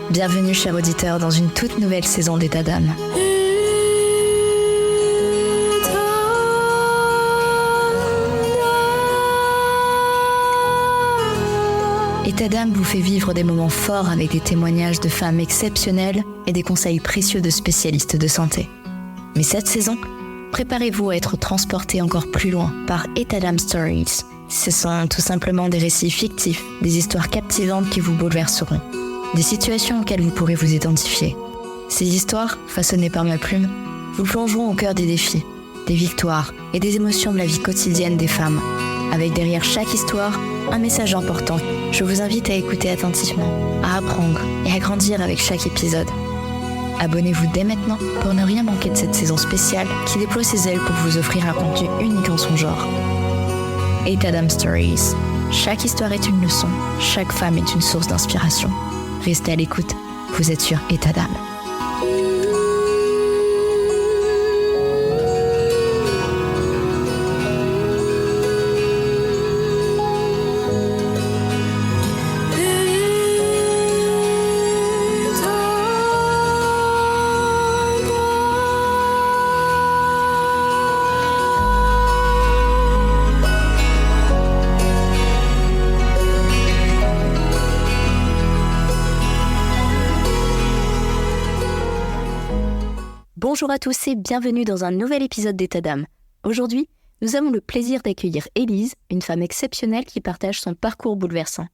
Bienvenue, chers auditeurs, dans une toute nouvelle saison d'État d'âme. État d'âme vous fait vivre des moments forts avec des témoignages de femmes exceptionnelles et des conseils précieux de spécialistes de santé. Mais cette saison, préparez-vous à être transportés encore plus loin par État d'âme Stories. Ce sont tout simplement des récits fictifs, des histoires captivantes qui vous bouleverseront, des situations auxquelles vous pourrez vous identifier. Ces histoires, façonnées par ma plume, vous plongeront au cœur des défis, des victoires et des émotions de la vie quotidienne des femmes. Avec derrière chaque histoire, un message important. Je vous invite à écouter attentivement, à apprendre et à grandir avec chaque épisode. Abonnez-vous dès maintenant pour ne rien manquer de cette saison spéciale qui déploie ses ailes pour vous offrir un contenu unique en son genre. État d'âme Stories. Chaque histoire est une leçon, chaque femme est une source d'inspiration. Restez à l'écoute, vous êtes sur État d'âme. Bonjour à tous et bienvenue dans un nouvel épisode d'État d'âme. Aujourd'hui, nous avons le plaisir d'accueillir Élise, une femme exceptionnelle qui partage son parcours bouleversant.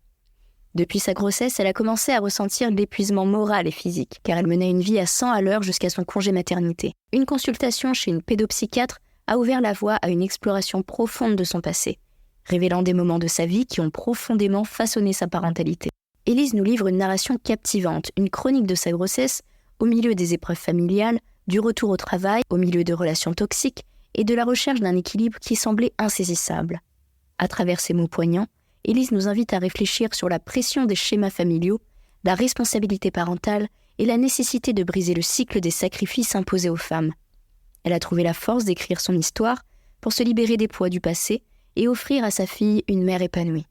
Depuis sa grossesse, elle a commencé à ressentir l'épuisement moral et physique, car elle menait une vie à 100 à l'heure jusqu'à son congé maternité. Une consultation chez une pédopsychiatre a ouvert la voie à une exploration profonde de son passé, révélant des moments de sa vie qui ont profondément façonné sa parentalité. Élise nous livre une narration captivante, une chronique de sa grossesse au milieu des épreuves familiales, du retour au travail, au milieu de relations toxiques et de la recherche d'un équilibre qui semblait insaisissable. À travers ces mots poignants, Élise nous invite à réfléchir sur la pression des schémas familiaux, la responsabilité parentale et la nécessité de briser le cycle des sacrifices imposés aux femmes. Elle a trouvé la force d'écrire son histoire pour se libérer des poids du passé et offrir à sa fille une mère épanouie.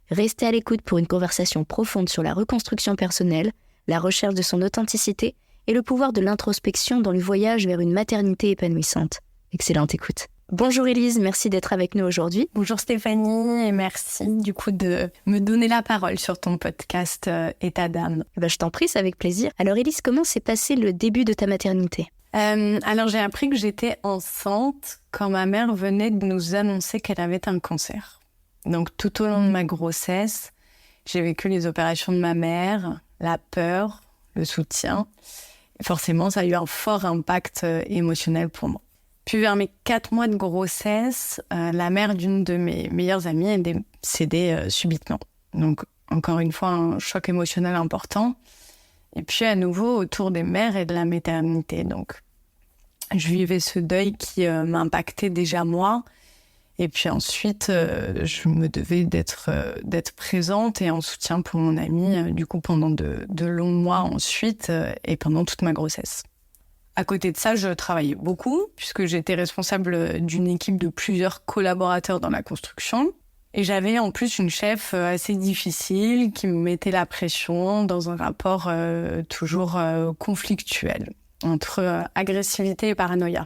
Restez à l'écoute pour une conversation profonde sur la reconstruction personnelle, la recherche de son authenticité et le pouvoir de l'introspection dans le voyage vers une maternité épanouissante. Excellente écoute. Bonjour Élise, merci d'être avec nous aujourd'hui. Bonjour Stéphanie et merci du coup de me donner la parole sur ton podcast État d'âme. Je t'en prie, c'est avec plaisir. Alors Élise, comment s'est passé le début de ta maternité ? Alors j'ai appris que j'étais enceinte quand ma mère venait de nous annoncer qu'elle avait un cancer. Donc tout au long de ma grossesse, j'ai vécu les opérations de ma mère, la peur, le soutien. Forcément, ça a eu un fort impact émotionnel pour moi. Puis vers mes 4 mois de grossesse, la mère d'une de mes meilleures amies est décédée subitement. Donc, encore une fois, un choc émotionnel important. Et puis, à nouveau, autour des mères et de la maternité. Donc, je vivais ce deuil qui m'impactait déjà moi. Et puis ensuite, je me devais d'être présente et en soutien pour mon amie, du coup, pendant de longs mois ensuite et pendant toute ma grossesse. À côté de ça, je travaillais beaucoup puisque j'étais responsable d'une équipe de plusieurs collaborateurs dans la construction. Et j'avais en plus une chef assez difficile qui me mettait la pression dans un rapport toujours conflictuel entre agressivité et paranoïa.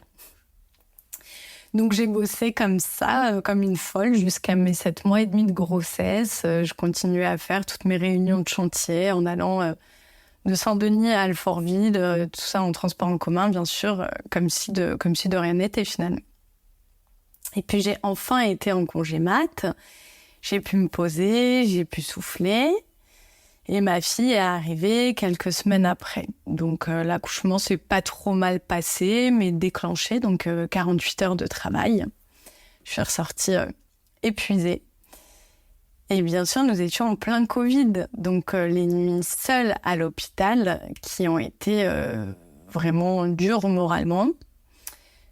Donc j'ai bossé comme ça, comme une folle, jusqu'à mes 7 mois et demi de grossesse. Je continuais à faire toutes mes réunions de chantier en allant de Saint-Denis à Alfortville, tout ça en transport en commun, bien sûr, comme si de rien n'était finalement. Et puis j'ai enfin été en congé mat, j'ai pu me poser, j'ai pu souffler. Et ma fille est arrivée quelques semaines après. Donc l'accouchement s'est pas trop mal passé, mais déclenché, donc 48 heures de travail. Je suis ressortie épuisée. Et bien sûr, nous étions en plein Covid, donc les nuits seules à l'hôpital qui ont été vraiment dures moralement.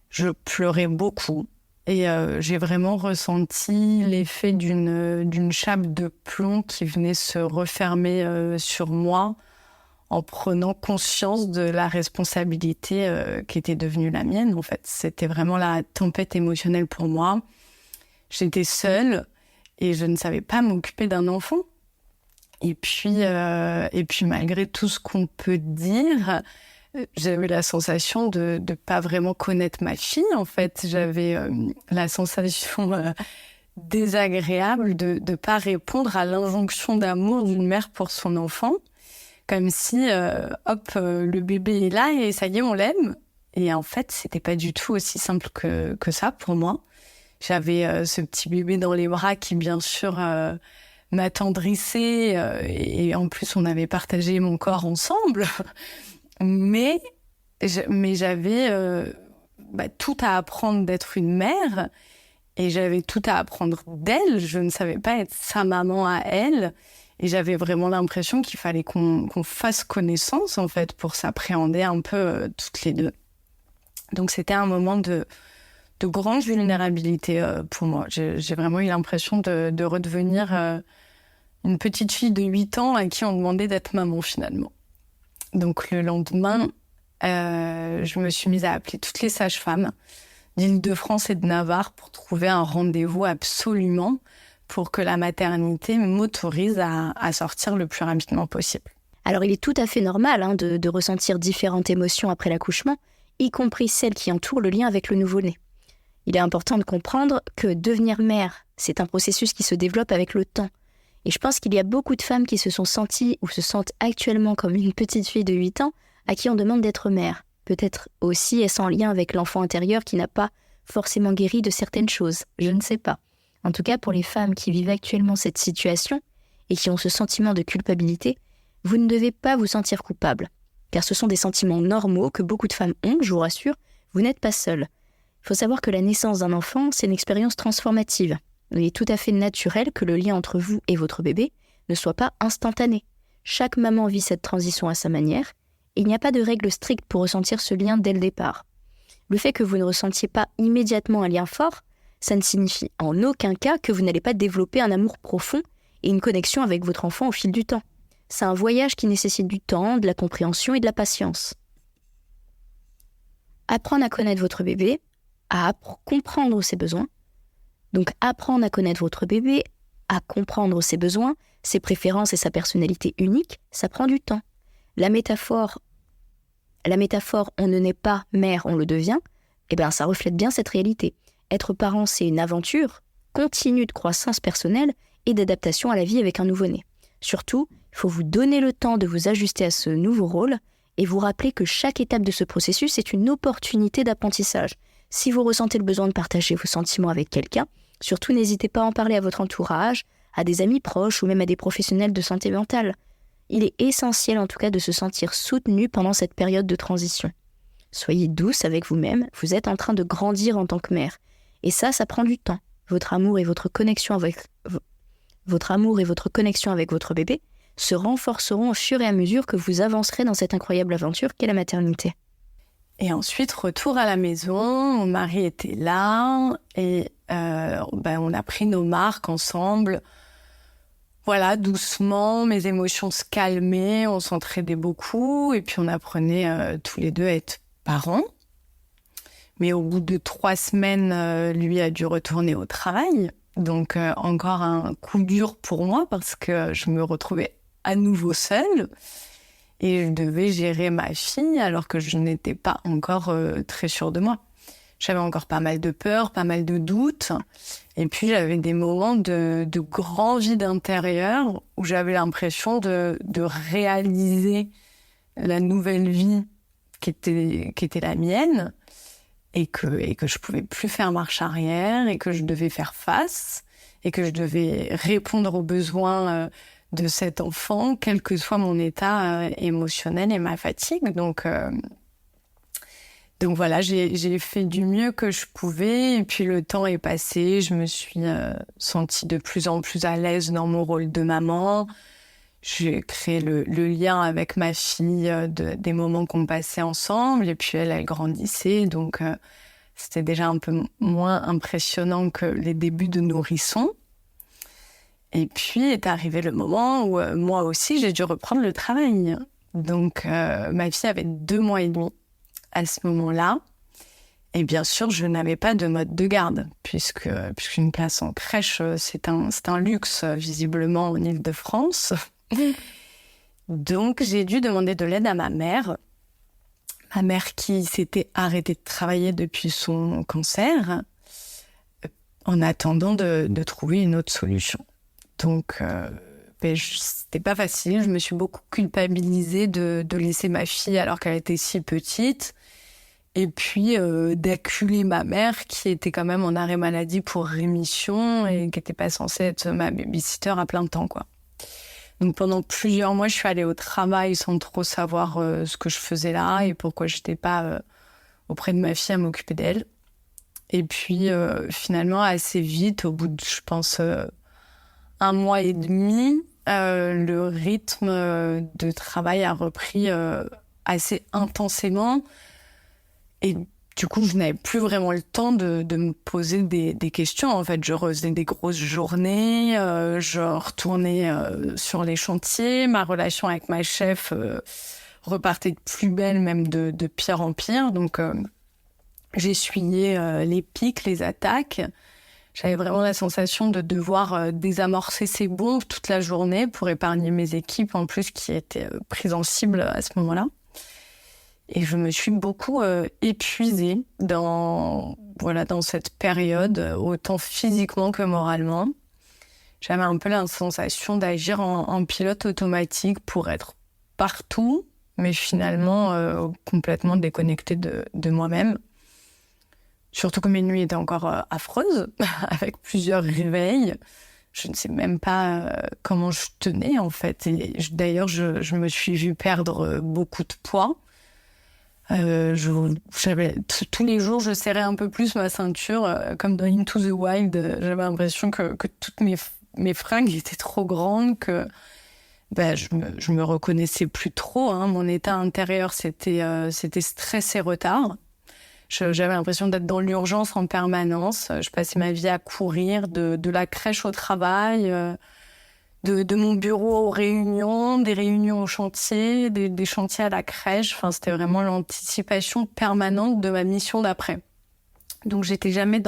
Je pleurais beaucoup. Et j'ai vraiment ressenti l'effet d'une chape de plomb qui venait se refermer sur moi en prenant conscience de la responsabilité qui était devenue la mienne. En fait, c'était vraiment la tempête émotionnelle pour moi. J'étais seule et je ne savais pas m'occuper d'un enfant. Et puis malgré tout ce qu'on peut dire, j'avais la sensation de pas vraiment connaître ma fille, en fait. J'avais la sensation désagréable de pas répondre à l'injonction d'amour d'une mère pour son enfant. Comme si, le bébé est là et ça y est, on l'aime. Et en fait, c'était pas du tout aussi simple que ça pour moi. J'avais ce petit bébé dans les bras qui, bien sûr, m'attendrissait. Et en plus, on avait partagé mon corps ensemble. Mais j'avais tout à apprendre d'être une mère. Et j'avais tout à apprendre d'elle. Je ne savais pas être sa maman à elle. Et j'avais vraiment l'impression qu'il fallait qu'on fasse connaissance, en fait, pour s'appréhender un peu toutes les deux. Donc, c'était un moment de grande vulnérabilité pour moi. J'ai vraiment eu l'impression de redevenir une petite fille de 8 ans à qui on demandait d'être maman, finalement. Donc, le lendemain, je me suis mise à appeler toutes les sages-femmes d'Île-de-France et de Navarre pour trouver un rendez-vous absolument pour que la maternité m'autorise à sortir le plus rapidement possible. Alors il est tout à fait normal de ressentir différentes émotions après l'accouchement, y compris celles qui entourent le lien avec le nouveau-né. Il est important de comprendre que devenir mère, c'est un processus qui se développe avec le temps. Et je pense qu'il y a beaucoup de femmes qui se sont senties ou se sentent actuellement comme une petite fille de 8 ans à qui on demande d'être mère. Peut-être aussi est-ce en lien avec l'enfant intérieur qui n'a pas forcément guéri de certaines choses, je ne sais pas. En tout cas, pour les femmes qui vivent actuellement cette situation et qui ont ce sentiment de culpabilité, vous ne devez pas vous sentir coupable. Car ce sont des sentiments normaux que beaucoup de femmes ont, je vous rassure, vous n'êtes pas seule. Il faut savoir que la naissance d'un enfant, c'est une expérience transformative. Il est tout à fait naturel que le lien entre vous et votre bébé ne soit pas instantané. Chaque maman vit cette transition à sa manière, et il n'y a pas de règle stricte pour ressentir ce lien dès le départ. Le fait que vous ne ressentiez pas immédiatement un lien fort, ça ne signifie en aucun cas que vous n'allez pas développer un amour profond et une connexion avec votre enfant au fil du temps. C'est un voyage qui nécessite du temps, de la compréhension et de la patience. Apprendre à connaître votre bébé, à comprendre ses besoins. Donc apprendre à connaître votre bébé, à comprendre ses besoins, ses préférences et sa personnalité unique, ça prend du temps. La métaphore « on ne naît pas mère, on le devient », ça reflète bien cette réalité. Être parent, c'est une aventure continue de croissance personnelle et d'adaptation à la vie avec un nouveau-né. Surtout, il faut vous donner le temps de vous ajuster à ce nouveau rôle et vous rappeler que chaque étape de ce processus est une opportunité d'apprentissage. Si vous ressentez le besoin de partager vos sentiments avec quelqu'un, surtout n'hésitez pas à en parler à votre entourage, à des amis proches ou même à des professionnels de santé mentale. Il est essentiel en tout cas de se sentir soutenu pendant cette période de transition. Soyez douce avec vous-même, vous êtes en train de grandir en tant que mère. Et ça prend du temps. Votre amour et votre connexion avec votre bébé se renforceront au fur et à mesure que vous avancerez dans cette incroyable aventure qu'est la maternité. Et ensuite, retour à la maison, mon mari était là et on a pris nos marques ensemble. Voilà, doucement, mes émotions se calmaient, on s'entraidait beaucoup et puis on apprenait tous les deux à être parents. Mais au bout de 3 semaines, lui a dû retourner au travail. Donc encore un coup dur pour moi parce que je me retrouvais à nouveau seule. Et je devais gérer ma fille alors que je n'étais pas encore très sûre de moi. J'avais encore pas mal de peur, pas mal de doutes. Et puis j'avais des moments de grand vide intérieur où j'avais l'impression de réaliser la nouvelle vie qui était la mienne. Et que je pouvais plus faire marche arrière, et que je devais faire face, et que je devais répondre aux besoins de cet enfant, quel que soit mon état émotionnel et ma fatigue. Donc voilà, j'ai fait du mieux que je pouvais, et puis le temps est passé, je me suis sentie de plus en plus à l'aise dans mon rôle de maman. J'ai créé le lien avec ma fille des moments qu'on passait ensemble, et puis elle grandissait, donc c'était déjà un peu moins impressionnant que les débuts de nourrisson. Et puis est arrivé le moment où moi aussi j'ai dû reprendre le travail. Donc ma fille avait 2 mois et demi à ce moment-là, et bien sûr je n'avais pas de mode de garde, puisqu'une place en crèche c'est un luxe visiblement en Île-de-France. Donc, j'ai dû demander de l'aide à ma mère. Ma mère qui s'était arrêtée de travailler depuis son cancer, en attendant de trouver une autre solution. Donc, c'était pas facile. Je me suis beaucoup culpabilisée de laisser ma fille alors qu'elle était si petite. Et puis, d'acculer ma mère qui était quand même en arrêt maladie pour rémission et qui n'était pas censée être ma babysitter à plein temps, quoi. Donc, pendant plusieurs mois, je suis allée au travail sans trop savoir ce que je faisais là et pourquoi je n'étais pas auprès de ma fille à m'occuper d'elle. Et puis, finalement, assez vite, au bout de, je pense, 1 mois et demi, le rythme de travail a repris assez intensément. Et du coup, je n'avais plus vraiment le temps de me poser des questions. En fait, je refaisais des grosses journées, je retournais sur les chantiers. Ma relation avec ma chef repartait de plus belle, même de pire en pire. Donc, j'essuyais les pics, les attaques. J'avais vraiment la sensation de devoir désamorcer ces bombes toute la journée pour épargner mes équipes, en plus, qui étaient prises en cible à ce moment-là. Et je me suis beaucoup épuisée dans cette période, autant physiquement que moralement. J'avais un peu la sensation d'agir en pilote automatique pour être partout, mais finalement complètement déconnectée de moi-même. Surtout que mes nuits étaient encore affreuses, avec plusieurs réveils. Je ne sais même pas comment je tenais, en fait. Et d'ailleurs, je me suis vue perdre beaucoup de poids. Tous les jours, je serrais un peu plus ma ceinture, comme dans Into the Wild. J'avais l'impression que toutes mes fringues étaient trop grandes, que je me reconnaissais plus trop. Hein. Mon état intérieur, c'était stress et retard. J'avais l'impression d'être dans l'urgence en permanence. Je passais ma vie à courir de la crèche au travail, de mon bureau aux réunions, des réunions au chantier, des chantiers à la crèche. Enfin, c'était vraiment l'anticipation permanente de ma mission d'après. Donc, j'étais jamais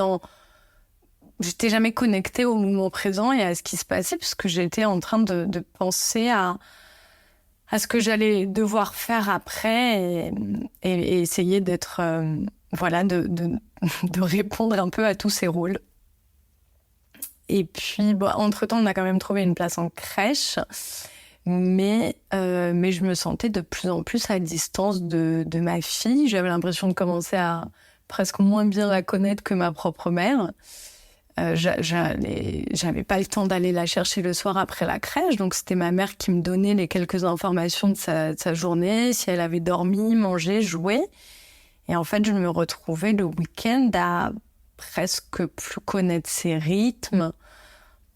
connectée au moment présent et à ce qui se passait, parce que j'étais en train de penser à ce que j'allais devoir faire après et essayer d'être, de répondre un peu à tous ces rôles. Et puis, entre-temps, on a quand même trouvé une place en crèche, mais je me sentais de plus en plus à distance de ma fille. J'avais l'impression de commencer à presque moins bien la connaître que ma propre mère. J'avais pas le temps d'aller la chercher le soir après la crèche, donc c'était ma mère qui me donnait les quelques informations de sa journée, si elle avait dormi, mangé, joué. Et en fait, je me retrouvais le week-end à presque plus connaître ses rythmes,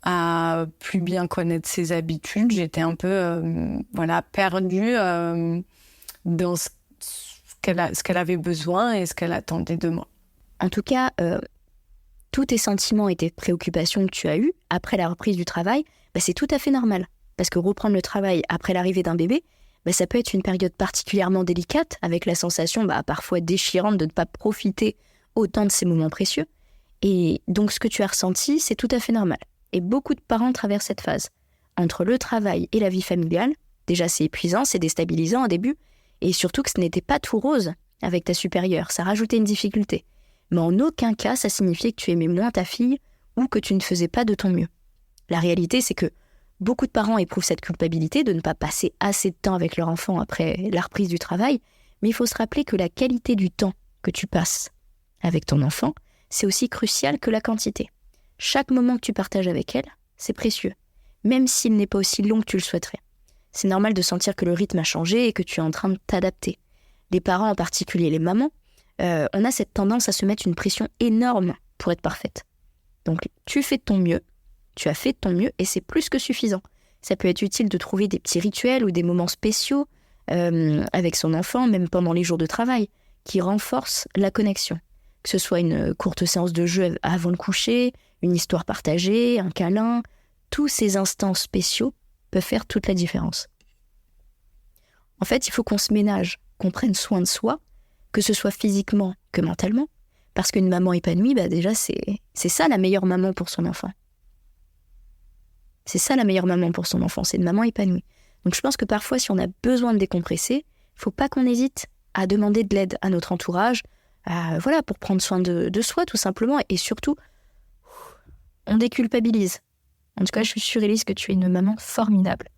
à plus bien connaître ses habitudes. J'étais un peu perdue dans ce qu'elle avait besoin et ce qu'elle attendait de moi. En tout cas, tous tes sentiments et tes préoccupations que tu as eues après la reprise du travail, c'est tout à fait normal. Parce que reprendre le travail après l'arrivée d'un bébé, ça peut être une période particulièrement délicate, avec la sensation parfois déchirante de ne pas profiter autant de ces moments précieux. Et donc ce que tu as ressenti, c'est tout à fait normal. Et beaucoup de parents traversent cette phase. Entre le travail et la vie familiale, déjà c'est épuisant, c'est déstabilisant au début, et surtout que ce n'était pas tout rose avec ta supérieure, ça rajoutait une difficulté. Mais en aucun cas ça signifiait que tu aimais moins ta fille ou que tu ne faisais pas de ton mieux. La réalité, c'est que beaucoup de parents éprouvent cette culpabilité de ne pas passer assez de temps avec leur enfant après la reprise du travail, mais il faut se rappeler que la qualité du temps que tu passes avec ton enfant, c'est aussi crucial que la quantité. Chaque moment que tu partages avec elle, c'est précieux, même s'il n'est pas aussi long que tu le souhaiterais. C'est normal de sentir que le rythme a changé et que tu es en train de t'adapter. Les parents, en particulier les mamans, on a cette tendance à se mettre une pression énorme pour être parfaite. Donc, tu fais de ton mieux, tu as fait de ton mieux et c'est plus que suffisant. Ça peut être utile de trouver des petits rituels ou des moments spéciaux avec son enfant, même pendant les jours de travail, qui renforcent la connexion. Que ce soit une courte séance de jeu avant le coucher, une histoire partagée, un câlin, tous ces instants spéciaux peuvent faire toute la différence. En fait, il faut qu'on se ménage, qu'on prenne soin de soi, que ce soit physiquement que mentalement, parce qu'une maman épanouie, déjà c'est ça la meilleure maman pour son enfant. C'est ça la meilleure maman pour son enfant, c'est une maman épanouie. Donc je pense que parfois, si on a besoin de décompresser, il ne faut pas qu'on hésite à demander de l'aide à notre entourage, pour prendre soin de soi tout simplement. Et surtout, on déculpabilise. En tout cas, je suis sûre, Élise, que tu es une maman formidable.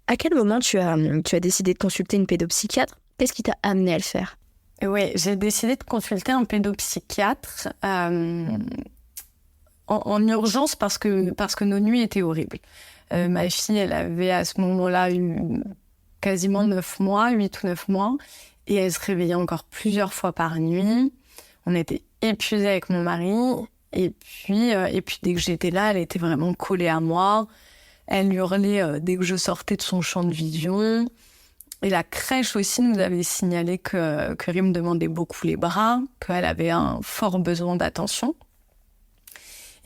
À quel moment tu as décidé de consulter une pédopsychiatre ? Qu'est-ce qui t'a amené à le faire ? Oui, j'ai décidé de consulter un pédopsychiatre en urgence parce que nos nuits étaient horribles. Ma fille, elle avait à ce moment-là eu quasiment 9 mois, 8 ou 9 mois, et elle se réveillait encore plusieurs fois par nuit. On était épuisés avec mon mari, et puis dès que j'étais là, elle était vraiment collée à moi. Elle hurlait dès que je sortais de son champ de vision. Et la crèche aussi nous avait signalé que Rim demandait beaucoup les bras, qu'elle avait un fort besoin d'attention.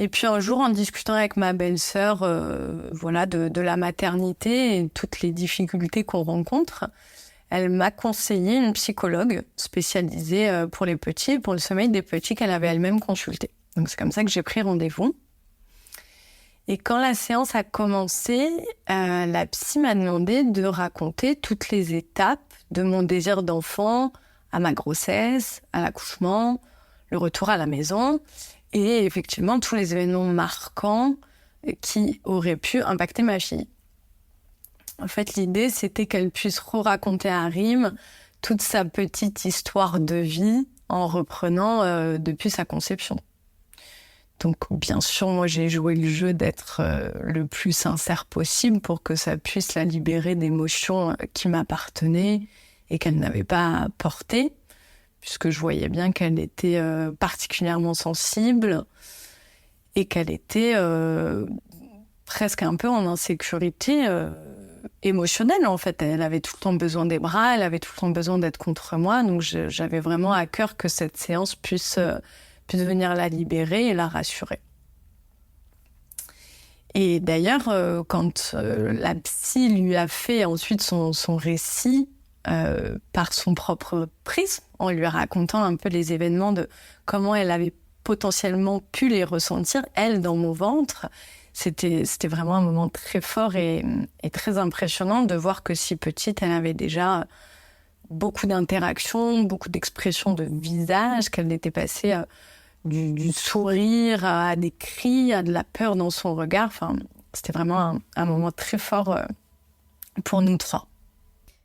Et puis un jour, en discutant avec ma belle-sœur de la maternité et toutes les difficultés qu'on rencontre, elle m'a conseillé une psychologue spécialisée pour les petits et pour le sommeil des petits qu'elle avait elle-même consulté. Donc c'est comme ça que j'ai pris rendez-vous. Et quand la séance a commencé, la psy m'a demandé de raconter toutes les étapes de mon désir d'enfant à ma grossesse, à l'accouchement, le retour à la maison et effectivement tous les événements marquants qui auraient pu impacter ma fille. En fait, l'idée, c'était qu'elle puisse raconter à Rim toute sa petite histoire de vie en reprenant depuis sa conception. Donc, bien sûr, moi, j'ai joué le jeu d'être le plus sincère possible pour que ça puisse la libérer d'émotions qui m'appartenaient et qu'elle n'avait pas portées, puisque je voyais bien qu'elle était particulièrement sensible et qu'elle était presque un peu en insécurité émotionnelle, en fait. Elle avait tout le temps besoin des bras, elle avait tout le temps besoin d'être contre moi, donc j'avais vraiment à cœur que cette séance puisse venir la libérer et la rassurer. Et d'ailleurs, quand la psy lui a fait ensuite son récit par son propre prisme, en lui racontant un peu les événements de comment elle avait potentiellement pu les ressentir, elle, dans mon ventre, c'était vraiment un moment très fort et très impressionnant de voir que si petite, elle avait déjà beaucoup d'interactions, beaucoup d'expressions de visage, qu'elle était passée du sourire à des cris, à de la peur dans son regard. Enfin, c'était vraiment un moment très fort pour nous trois.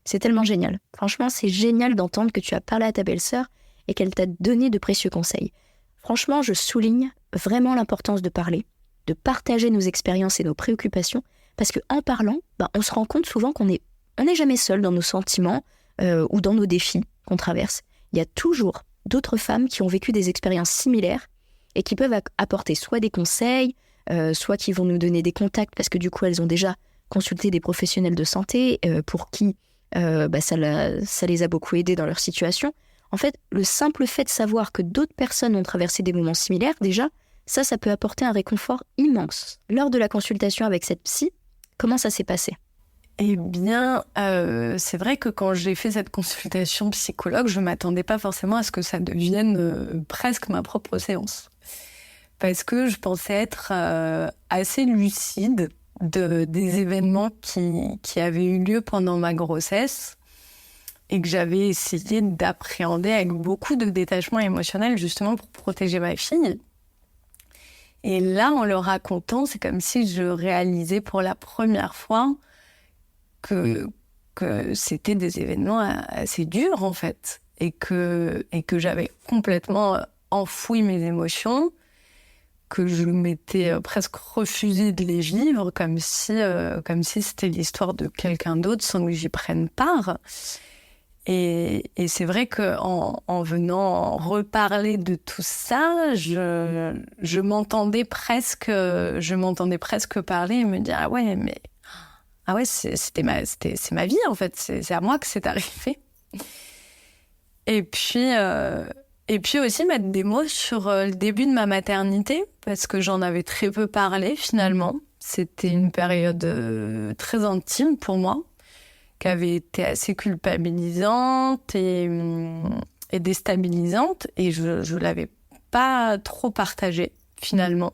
C'est tellement génial. Franchement, c'est génial d'entendre que tu as parlé à ta belle-sœur et qu'elle t'a donné de précieux conseils. Franchement, je souligne vraiment l'importance de parler, de partager nos expériences et nos préoccupations, parce qu'en parlant, on se rend compte souvent qu'on n'est jamais seul dans nos sentiments ou dans nos défis qu'on traverse. Il y a toujours d'autres femmes qui ont vécu des expériences similaires et qui peuvent apporter soit des conseils, soit qui vont nous donner des contacts parce que du coup elles ont déjà consulté des professionnels de santé pour qui ça les a beaucoup aidés dans leur situation. En fait, le simple fait de savoir que d'autres personnes ont traversé des moments similaires, déjà, ça peut apporter un réconfort immense. Lors de la consultation avec cette psy, comment ça s'est passé ? Eh bien, c'est vrai que quand j'ai fait cette consultation psychologue, je ne m'attendais pas forcément à ce que ça devienne presque ma propre séance. Parce que je pensais être assez lucide des événements qui avaient eu lieu pendant ma grossesse et que j'avais essayé d'appréhender avec beaucoup de détachement émotionnel justement pour protéger ma fille. Et là, en le racontant, c'est comme si je réalisais pour la première fois que c'était des événements assez durs, en fait, et que j'avais complètement enfoui mes émotions, que je m'étais presque refusé de les vivre, comme si c'était l'histoire de quelqu'un d'autre sans que j'y prenne part. Et c'est vrai qu'en venant reparler de tout ça, je m'entendais presque parler et me dire « Ah ouais, c'est ma vie, en fait. C'est à moi que c'est arrivé. » Et puis aussi mettre des mots sur le début de ma maternité, parce que j'en avais très peu parlé, finalement. C'était une période très intime pour moi, qui avait été assez culpabilisante et déstabilisante, et je l'avais pas trop partagée, finalement.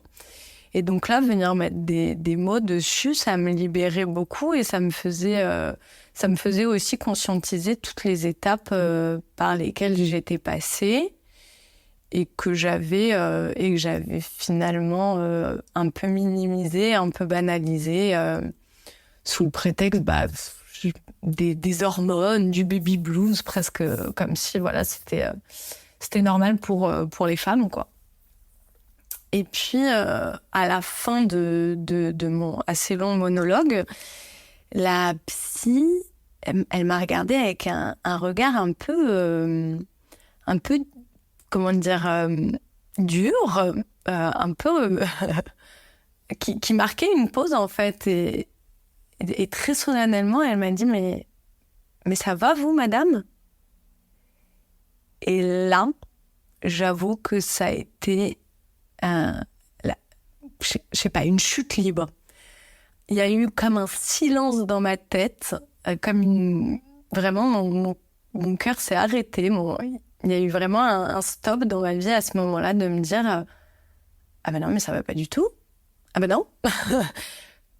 Et donc là, venir mettre des mots dessus, ça me libérait beaucoup et ça me faisait aussi conscientiser toutes les étapes par lesquelles j'étais passée et que j'avais finalement un peu minimisé, un peu banalisé sous le prétexte des hormones, du baby blues, presque comme si voilà, c'était normal pour les femmes, quoi. Et puis, à la fin de mon assez long monologue, la psy, elle m'a regardée avec un regard un peu, comment dire, dur, un peu, qui marquait une pause, en fait. Et très solennellement, elle m'a dit, mais ça va, vous, madame ? Et là, j'avoue que ça a été... je sais pas, une chute libre. Il y a eu comme un silence dans ma tête, vraiment mon cœur s'est arrêté. Il y a eu vraiment un stop dans ma vie à ce moment-là de me dire ah ben non, mais ça va pas du tout. Ah ben non,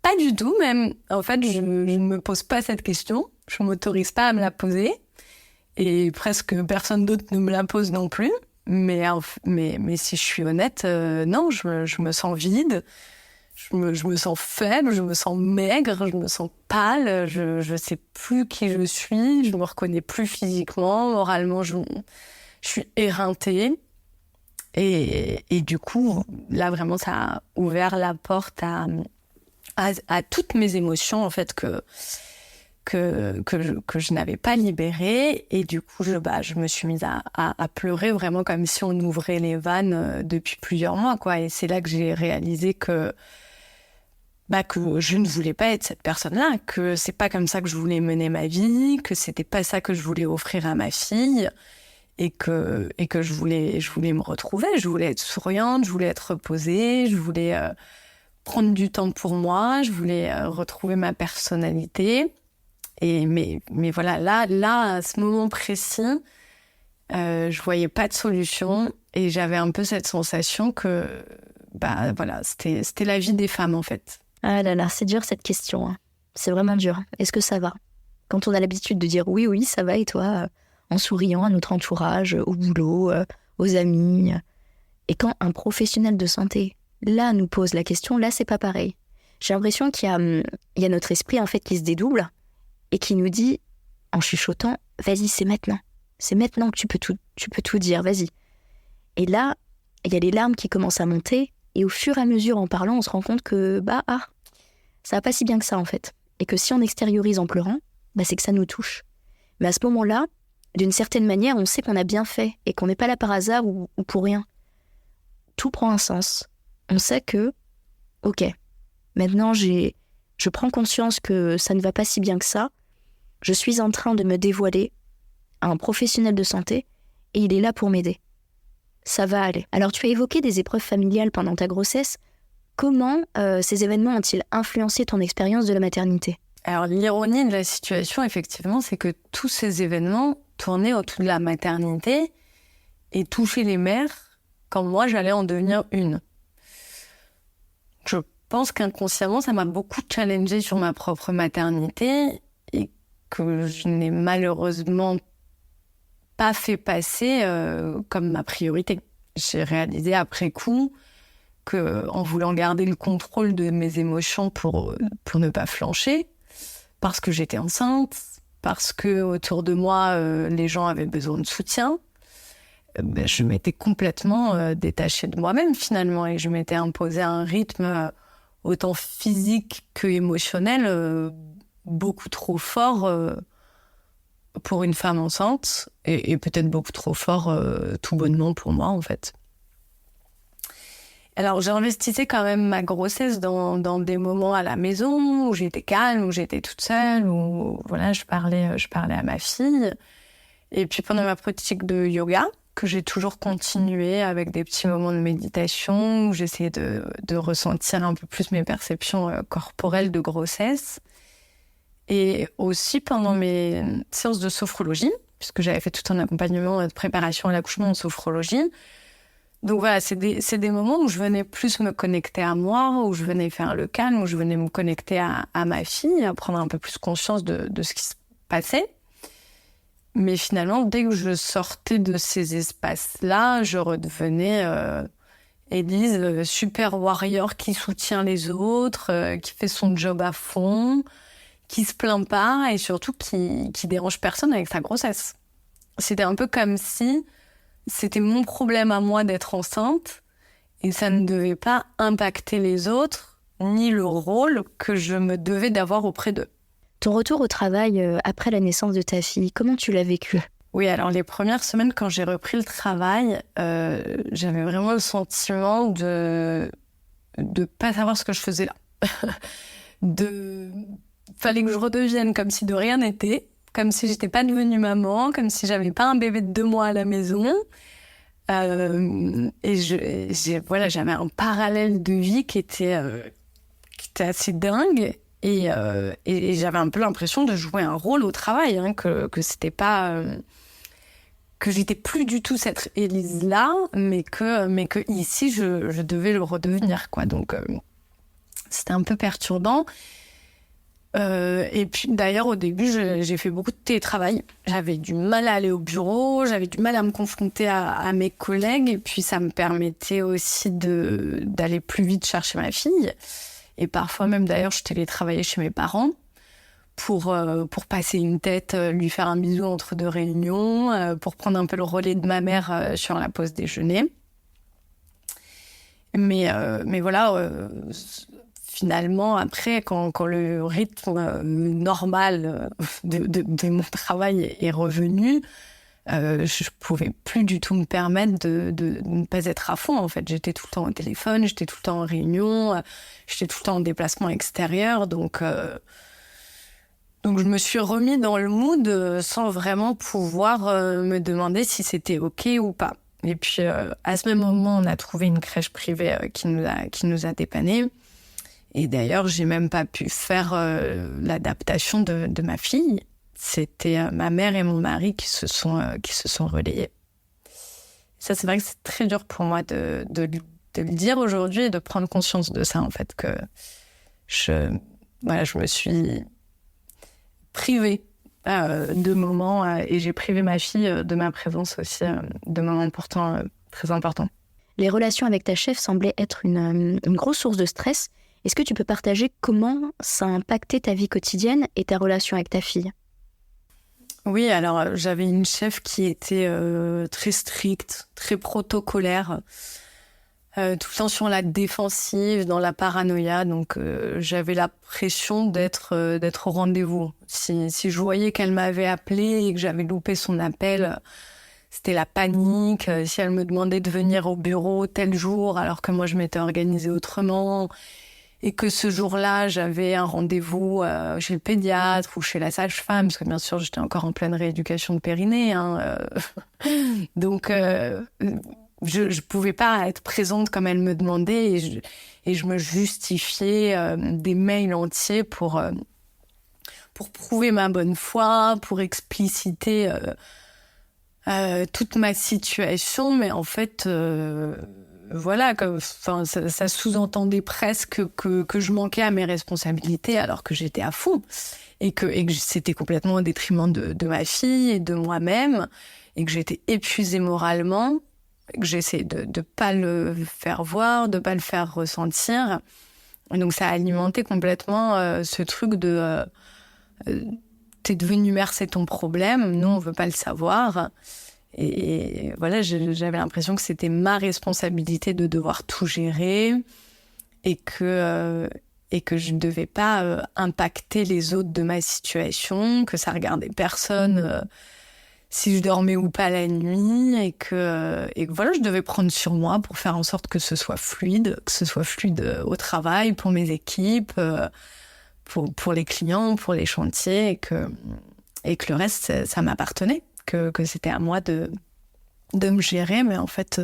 pas du tout même. En fait, je ne me pose pas cette question, je m'autorise pas à me la poser et presque personne d'autre ne me la pose non plus. Mais si je suis honnête, non, je me sens vide, je me sens faible, je me sens maigre, je me sens pâle, je sais plus qui je suis, je me reconnais plus physiquement, moralement, je suis éreintée. Et du coup, là, vraiment, ça a ouvert la porte à toutes mes émotions, en fait, que je n'avais pas libéré. Et du coup, je me suis mise à pleurer vraiment comme si on ouvrait les vannes depuis plusieurs mois, quoi. Et c'est là que j'ai réalisé que je ne voulais pas être cette personne-là, que c'est pas comme ça que je voulais mener ma vie, que c'était pas ça que je voulais offrir à ma fille. Et que je voulais me retrouver. Je voulais être souriante, je voulais être reposée, je voulais prendre du temps pour moi, je voulais retrouver ma personnalité. Mais voilà, là, à ce moment précis, je voyais pas de solution et j'avais un peu cette sensation que, voilà, c'était la vie des femmes, en fait. Ah là là, c'est dur cette question, hein. C'est vraiment dur. Est-ce que ça va ? Quand on a l'habitude de dire oui, ça va, et toi, en souriant à notre entourage, au boulot, aux amis. Et quand un professionnel de santé, là, nous pose la question, là, c'est pas pareil. J'ai l'impression qu'il y a notre esprit, en fait, qui se dédouble et qui nous dit, en chuchotant, vas-y, c'est maintenant. C'est maintenant que tu peux tout dire, vas-y. Et là, il y a les larmes qui commencent à monter et au fur et à mesure, en parlant, on se rend compte que, ça va pas si bien que ça, en fait. Et que si on extériorise en pleurant, c'est que ça nous touche. Mais à ce moment-là, d'une certaine manière, on sait qu'on a bien fait et qu'on n'est pas là par hasard ou pour rien. Tout prend un sens. On sait que, ok, maintenant je prends conscience que ça ne va pas si bien que ça. Je suis en train de me dévoiler à un professionnel de santé et il est là pour m'aider. Ça va aller. Alors tu as évoqué des épreuves familiales pendant ta grossesse. Comment ces événements ont-ils influencé ton expérience de la maternité ? Alors l'ironie de la situation, effectivement, c'est que tous ces événements tournaient autour de la maternité et touchaient les mères quand moi j'allais en devenir une. Je pense qu'inconsciemment, ça m'a beaucoup challengée sur ma propre maternité et que je n'ai malheureusement pas fait passer comme ma priorité. J'ai réalisé après coup qu'en voulant garder le contrôle de mes émotions pour ne pas flancher, parce que j'étais enceinte, parce que autour de moi, les gens avaient besoin de soutien, je m'étais complètement détachée de moi-même finalement et je m'étais imposé un rythme autant physique que émotionnel beaucoup trop fort pour une femme enceinte et peut-être beaucoup trop fort tout bonnement pour moi en fait. Alors, j'investissais quand même ma grossesse dans des moments à la maison où j'étais calme, où j'étais toute seule, où voilà, je parlais à ma fille. Et puis pendant ma pratique de yoga, que j'ai toujours continué avec des petits moments de méditation où j'essayais de ressentir un peu plus mes perceptions corporelles de grossesse. Et aussi pendant mes séances de sophrologie, puisque j'avais fait tout un accompagnement de préparation à l'accouchement en sophrologie, Donc voilà, c'est des moments où je venais plus me connecter à moi, où je venais faire le calme, où je venais me connecter à ma fille, à prendre un peu plus conscience de ce qui se passait. Mais finalement, dès que je sortais de ces espaces-là, je redevenais Élise, super warrior qui soutient les autres, qui fait son job à fond, qui se plaint pas et surtout qui dérange personne avec sa grossesse. C'était un peu comme si c'était mon problème à moi d'être enceinte et ça ne devait pas impacter les autres ni le rôle que je me devais d'avoir auprès d'eux. Ton retour au travail après la naissance de ta fille, comment tu l'as vécu ? Oui, alors les premières semaines, quand j'ai repris le travail, j'avais vraiment le sentiment de pas savoir ce que je faisais là. Fallait que je redevienne comme si de rien n'était, comme si j'étais pas devenue maman, comme si j'avais pas un bébé de 2 mois à la maison. Et j'avais un parallèle de vie qui était assez dingue. Et j'avais un peu l'impression de jouer un rôle au travail, hein, que c'était pas... que j'étais plus du tout cette Élise-là, mais que ici, je devais le redevenir, quoi. Donc, c'était un peu perturbant. Et puis, d'ailleurs, au début, j'ai fait beaucoup de télétravail. J'avais du mal à aller au bureau, j'avais du mal à me confronter à mes collègues, et puis ça me permettait aussi d'aller plus vite chercher ma fille. Et parfois même, d'ailleurs, je télétravaillais chez mes parents pour passer une tête, lui faire un bisou entre 2 réunions, pour prendre un peu le relais de ma mère sur la pause déjeuner. Mais voilà, finalement, après, quand le rythme normal de mon travail est revenu, je pouvais plus du tout me permettre de ne pas être à fond, en fait. J'étais tout le temps au téléphone, j'étais tout le temps en réunion, j'étais tout le temps en déplacement extérieur, donc je me suis remis dans le mood sans vraiment pouvoir me demander si c'était OK ou pas. Et puis, à ce même moment, on a trouvé une crèche privée qui nous a dépannés. Et d'ailleurs, j'ai même pas pu faire l'adaptation de ma fille. C'était ma mère et mon mari qui se sont relayés. Ça, c'est vrai que c'est très dur pour moi de le dire aujourd'hui et de prendre conscience de ça, en fait, que je me suis privée de moments et j'ai privé ma fille de ma présence aussi, de moments importants, très importants. Les relations avec ta chef semblaient être une grosse source de stress. Est-ce que tu peux partager comment ça a impacté ta vie quotidienne et ta relation avec ta fille ? Oui, alors j'avais une chef qui était très stricte, très protocolaire, tout le temps sur la défensive, dans la paranoïa. Donc j'avais la pression d'être au rendez-vous. Si je voyais qu'elle m'avait appelé et que j'avais loupé son appel, c'était la panique. Si elle me demandait de venir au bureau tel jour, alors que moi je m'étais organisée autrement, et que ce jour-là, j'avais un rendez-vous chez le pédiatre ou chez la sage-femme, parce que bien sûr, j'étais encore en pleine rééducation de périnée. Donc, je pouvais pas être présente comme elle me demandait et je me justifiais des mails entiers pour prouver ma bonne foi, pour expliciter toute ma situation. Mais en fait... voilà, ça sous-entendait presque que je manquais à mes responsabilités alors que j'étais à fond et que c'était complètement au détriment de ma fille et de moi-même et que j'étais épuisée moralement, que j'essayais de pas le faire voir, de pas le faire ressentir. Et donc ça a alimenté complètement ce truc de t'es devenue mère, c'est ton problème, nous on veut pas le savoir. Et voilà, j'avais l'impression que c'était ma responsabilité de devoir tout gérer et que je ne devais pas impacter les autres de ma situation, que ça regardait personne si je dormais ou pas la nuit et que voilà, je devais prendre sur moi pour faire en sorte que ce soit fluide au travail, pour mes équipes, pour les clients, pour les chantiers et que le reste, ça m'appartenait. Que c'était à moi de me gérer, mais en fait,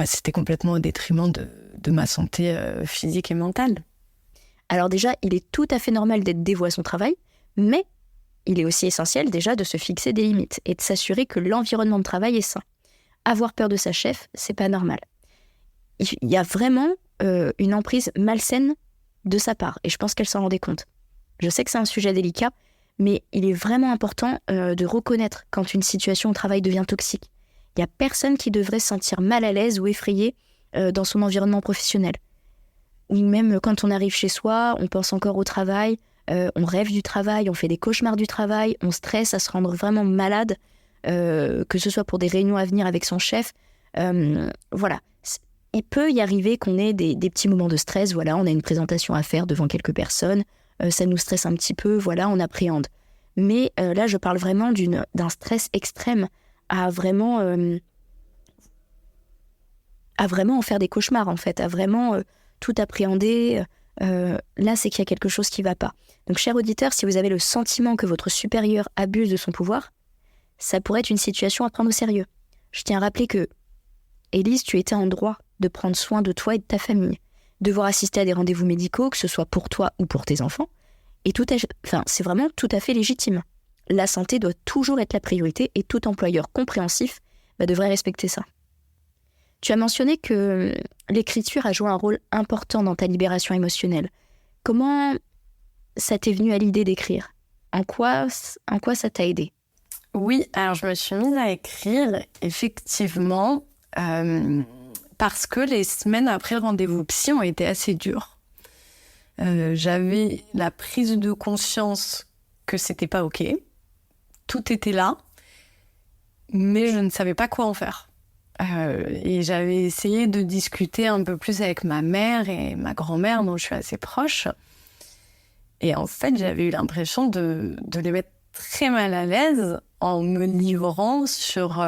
c'était complètement au détriment de ma santé physique et mentale. Alors déjà, il est tout à fait normal d'être dévoué à son travail, mais il est aussi essentiel déjà de se fixer des limites et de s'assurer que l'environnement de travail est sain. avoir peur de sa chef, c'est pas normal. Il y a vraiment une emprise malsaine de sa part, et je pense qu'elle s'en rendait compte. Je sais que c'est un sujet délicat, mais il est vraiment important de reconnaître quand une situation au travail devient toxique. Il n'y a personne qui devrait se sentir mal à l'aise ou effrayé dans son environnement professionnel. Ou même quand on arrive chez soi, on pense encore au travail, on rêve du travail, on fait des cauchemars du travail, on stresse à se rendre vraiment malade, que ce soit pour des réunions à venir avec son chef. Voilà. Il peut y arriver qu'on ait des petits moments de stress, voilà, on a une présentation à faire devant quelques personnes, ça nous stresse un petit peu, voilà, on appréhende. Mais là, je parle vraiment d'un stress extrême à vraiment en faire des cauchemars, en fait, à vraiment tout appréhender. Là, c'est qu'il y a quelque chose qui ne va pas. Donc, cher auditeur, si vous avez le sentiment que votre supérieur abuse de son pouvoir, ça pourrait être une situation à prendre au sérieux. Je tiens à rappeler que, Élise, tu étais en droit de prendre soin de toi et de ta famille, devoir assister à des rendez-vous médicaux, que ce soit pour toi ou pour tes enfants, et c'est vraiment tout à fait légitime. La santé doit toujours être la priorité et tout employeur compréhensif devrait respecter ça. Tu as mentionné que l'écriture a joué un rôle important dans ta libération émotionnelle. Comment ça t'est venu à l'idée d'écrire ? En quoi ça t'a aidé ? Oui, alors je me suis mise à écrire, effectivement, parce que les semaines après le rendez-vous psy ont été assez dures. J'avais la prise de conscience que c'était pas OK. Tout était là, mais je ne savais pas quoi en faire. Et j'avais essayé de discuter un peu plus avec ma mère et ma grand-mère, dont je suis assez proche. Et en fait, j'avais eu l'impression de les mettre très mal à l'aise en me livrant sur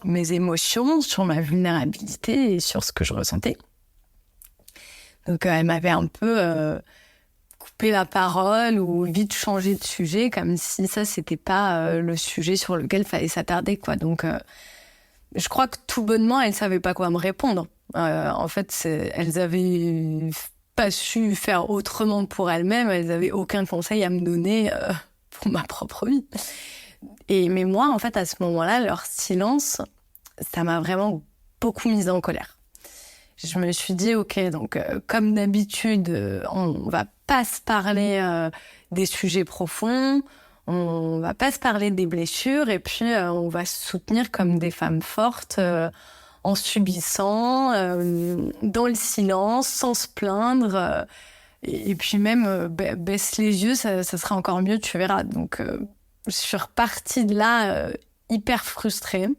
mes émotions, sur ma vulnérabilité et sur ce que je ressentais. Donc, elle m'avait un peu coupé la parole ou vite changé de sujet, comme si ça, c'était pas le sujet sur lequel il fallait s'attarder, quoi. Donc, je crois que tout bonnement, elles savaient pas quoi me répondre. En fait, elles avaient pas su faire autrement pour elles-mêmes. Elles avaient aucun conseil à me donner pour ma propre vie. Mais moi, en fait, à ce moment-là, leur silence, ça m'a vraiment beaucoup mise en colère. Je me suis dit, OK, donc comme d'habitude, on va pas se parler des sujets profonds, on va pas se parler des blessures, et puis on va se soutenir comme des femmes fortes en subissant, dans le silence, sans se plaindre. Et puis même, baisse les yeux, ça sera encore mieux, tu verras. Donc, je suis repartie de là hyper frustrée,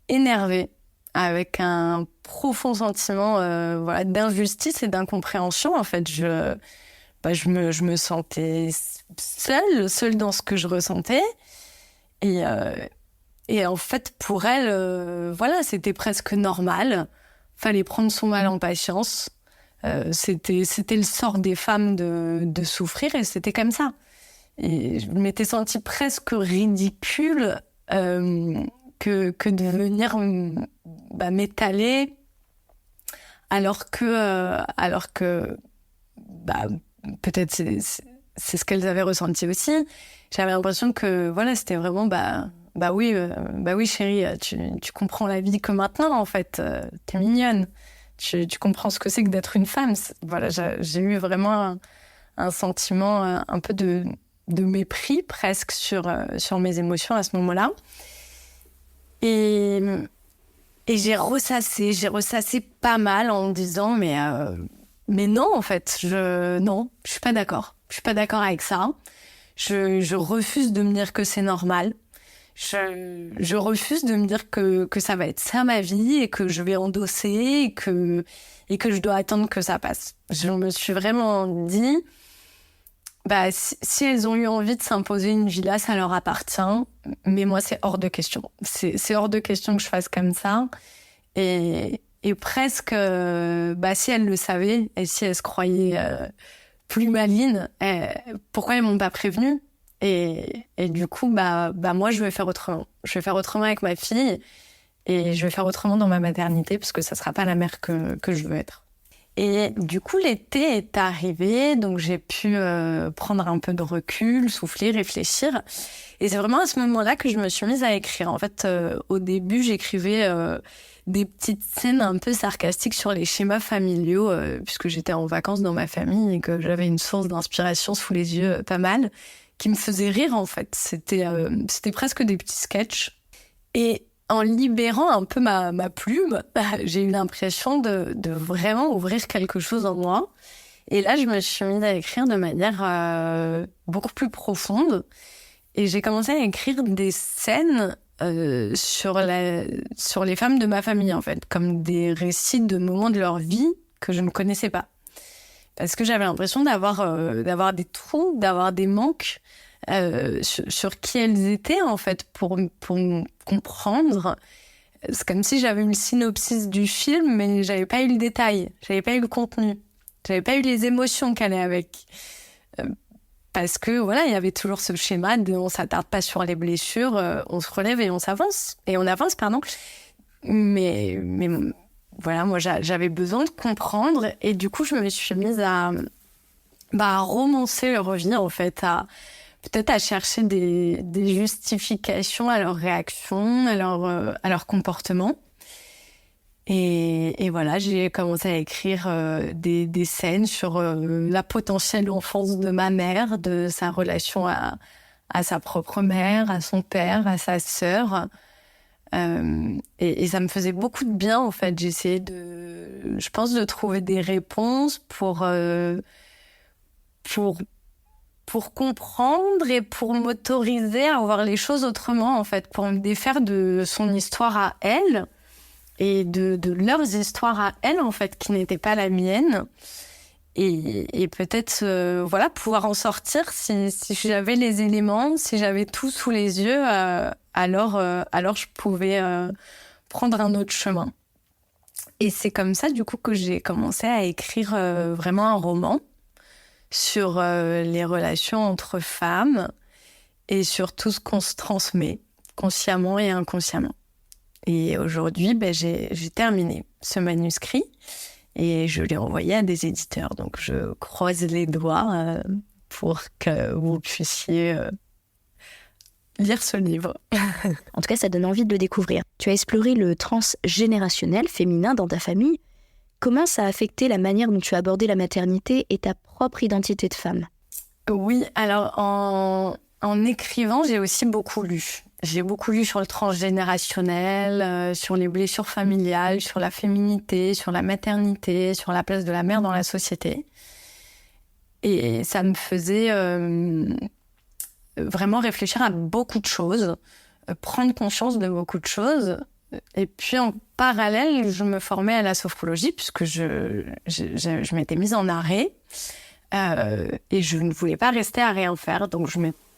énervée, avec un profond sentiment d'injustice et d'incompréhension. En fait, je me sentais seule dans ce que je ressentais. Et en fait, pour elle, c'était presque normal. Fallait prendre son mal en patience. C'était le sort des femmes de souffrir, et c'était comme ça. Et je m'étais sentie presque ridicule que de venir m'étaler alors que peut-être c'est ce qu'elles avaient ressenti aussi. J'avais l'impression que c'était vraiment oui chérie, tu comprends la vie que maintenant, en fait, t'es mignonne, tu comprends ce que c'est que d'être une femme. J'ai eu vraiment un sentiment un peu de mépris presque sur mes émotions à ce moment-là. Et j'ai ressassé pas mal en me disant mais non, en fait, je suis pas d'accord. Je suis pas d'accord avec ça. Je refuse de me dire que c'est normal. Je refuse de me dire que ça va être ça ma vie, et que je vais endosser, et que je dois attendre que ça passe. Je me suis vraiment dit, si elles ont eu envie de s'imposer une vie là, ça leur appartient. Mais moi, c'est hors de question. C'est hors de question que je fasse comme ça. Et presque, si elles le savaient, et si elles se croyaient plus malines, pourquoi elles m'ont pas prévenue ? Et du coup, moi, je vais faire autrement. Je vais faire autrement avec ma fille, et je vais faire autrement dans ma maternité, parce que ça sera pas la mère que je veux être. Et du coup, l'été est arrivé, donc j'ai pu prendre un peu de recul, souffler, réfléchir. Et c'est vraiment à ce moment-là que je me suis mise à écrire. En fait, au début, j'écrivais des petites scènes un peu sarcastiques sur les schémas familiaux, puisque j'étais en vacances dans ma famille et que j'avais une source d'inspiration sous les yeux pas mal, qui me faisait rire en fait. C'était presque des petits sketchs. Et en libérant un peu ma plume, j'ai eu l'impression de vraiment ouvrir quelque chose en moi. Et là, je me suis mise à écrire de manière beaucoup plus profonde. Et j'ai commencé à écrire des scènes sur les femmes de ma famille, en fait, comme des récits de moments de leur vie que je ne connaissais pas. Parce que j'avais l'impression d'avoir des trous, d'avoir des manques sur qui elles étaient, en fait, pour comprendre. C'est comme si j'avais eu le synopsis du film, mais j'avais pas eu le détail, j'avais pas eu le contenu, j'avais pas eu les émotions qu'elle est avec. Parce que voilà, il y avait toujours ce schéma de on s'attarde pas sur les blessures, on se relève et on avance, pardon. Mais voilà, moi j'avais besoin de comprendre et du coup je me suis mise à romancer leur vie en fait, peut-être à chercher des justifications à leurs réactions, à leur comportement. Et voilà, j'ai commencé à écrire des scènes sur la potentielle enfance de ma mère, de sa relation à sa propre mère, à son père, à sa sœur. Et ça me faisait beaucoup de bien, en fait. J'essayais je pense, de trouver des réponses pour comprendre et pour m'autoriser à voir les choses autrement, en fait, pour me défaire de son histoire à elle et de leurs histoires à elle, en fait, qui n'étaient pas la mienne. Et peut-être, pouvoir en sortir si j'avais les éléments, si j'avais tout sous les yeux, alors je pouvais prendre un autre chemin. Et c'est comme ça, du coup, que j'ai commencé à écrire vraiment un roman sur les relations entre femmes et sur tout ce qu'on se transmet, consciemment et inconsciemment. Et aujourd'hui, j'ai terminé ce manuscrit et je l'ai envoyé à des éditeurs. Donc, je croise les doigts pour que vous puissiez lire ce livre. En tout cas, ça donne envie de le découvrir. Tu as exploré le transgénérationnel féminin dans ta famille. Comment ça a affecté la manière dont tu as abordé la maternité et ta propre identité de femme ? Oui, alors en écrivant, j'ai aussi beaucoup lu. J'ai beaucoup lu sur le transgénérationnel, sur les blessures familiales, sur la féminité, sur la maternité, sur la place de la mère dans la société. Et ça me faisait vraiment réfléchir à beaucoup de choses, prendre conscience de beaucoup de choses. Et puis en parallèle, je me formais à la sophrologie puisque je m'étais mise en arrêt et je ne voulais pas rester à rien faire. Donc